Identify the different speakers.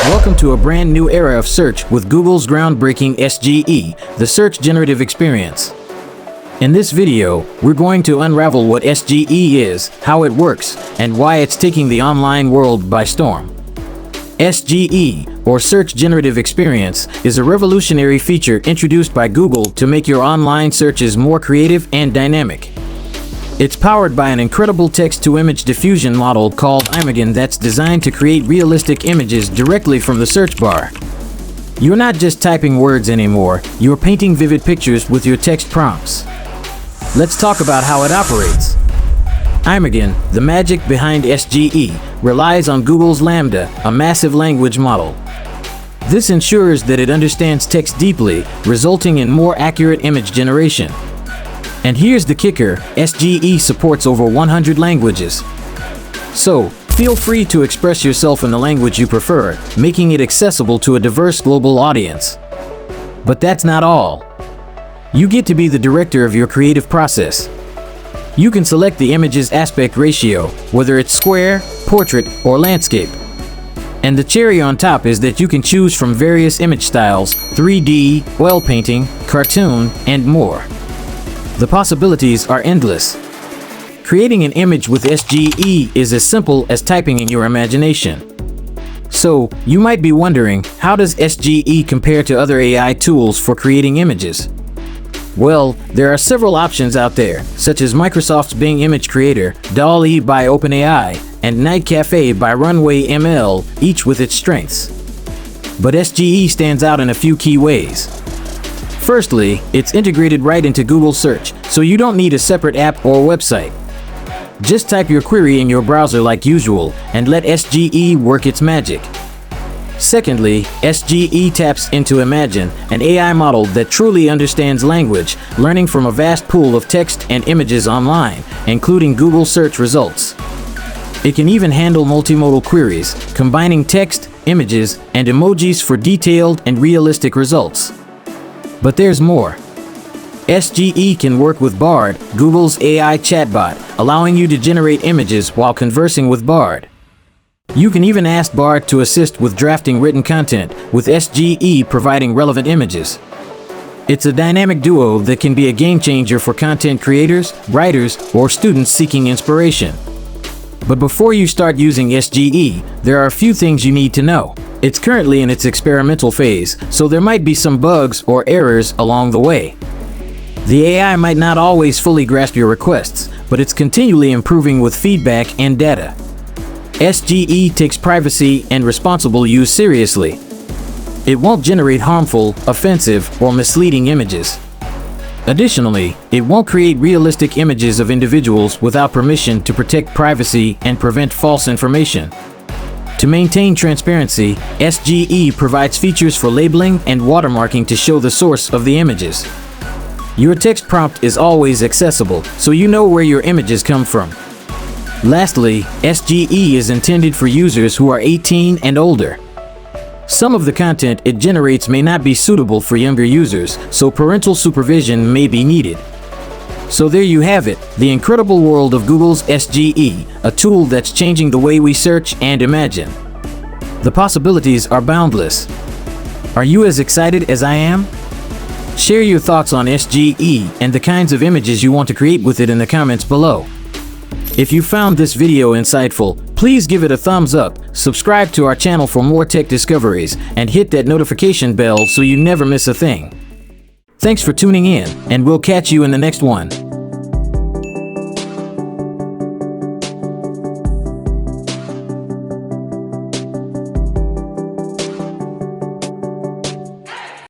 Speaker 1: Welcome to a brand new era of search with Google's groundbreaking SGE, the Search Generative Experience. In this video, we're going to unravel what SGE is, how it works, and why it's taking the online world by storm. SGE, or Search Generative Experience, is a revolutionary feature introduced by Google to make your online searches more creative and dynamic. It's powered by an incredible text-to-image diffusion model called Imagen that's designed to create realistic images directly from the search bar. You're not just typing words anymore, you're painting vivid pictures with your text prompts. Let's talk about how it operates. Imagen, the magic behind SGE, relies on Google's Lambda, a massive language model. This ensures that it understands text deeply, resulting in more accurate image generation. And here's the kicker, SGE supports over 100 languages. So, feel free to express yourself in the language you prefer, making it accessible to a diverse global audience. But that's not all. You get to be the director of your creative process. You can select the image's aspect ratio, whether it's square, portrait, or landscape. And the cherry on top is that you can choose from various image styles, 3D, oil painting, cartoon, and more. The possibilities are endless. Creating an image with SGE is as simple as typing in your imagination. So, you might be wondering, how does SGE compare to other AI tools for creating images? Well, there are several options out there, such as Microsoft's Bing Image Creator, DALL-E by OpenAI, and Night Cafe by Runway ML, each with its strengths. But SGE stands out in a few key ways. Firstly, it's integrated right into Google Search, so you don't need a separate app or website. Just type your query in your browser like usual, and let SGE work its magic. Secondly, SGE taps into Imagen, an AI model that truly understands language, learning from a vast pool of text and images online, including Google search results. It can even handle multimodal queries, combining text, images, and emojis for detailed and realistic results. But there's more. SGE can work with Bard, Google's AI chatbot, allowing you to generate images while conversing with Bard. You can even ask Bard to assist with drafting written content, with SGE providing relevant images. It's a dynamic duo that can be a game changer for content creators, writers, or students seeking inspiration. But before you start using SGE, there are a few things you need to know. It's currently in its experimental phase, so there might be some bugs or errors along the way. The AI might not always fully grasp your requests, but it's continually improving with feedback and data. SGE takes privacy and responsible use seriously. It won't generate harmful, offensive, or misleading images. Additionally, it won't create realistic images of individuals without permission to protect privacy and prevent false information. To maintain transparency, SGE provides features for labeling and watermarking to show the source of the images. Your text prompt is always accessible, so you know where your images come from. Lastly, SGE is intended for users who are 18 and older. Some of the content it generates may not be suitable for younger users, so parental supervision may be needed. So there you have it, the incredible world of Google's SGE, a tool that's changing the way we search and imagine. The possibilities are boundless. Are you as excited as I am? Share your thoughts on SGE and the kinds of images you want to create with it in the comments below. If you found this video insightful, please give it a thumbs up, subscribe to our channel for more tech discoveries, and hit that notification bell so you never miss a thing. Thanks for tuning in, and we'll catch you in the next one.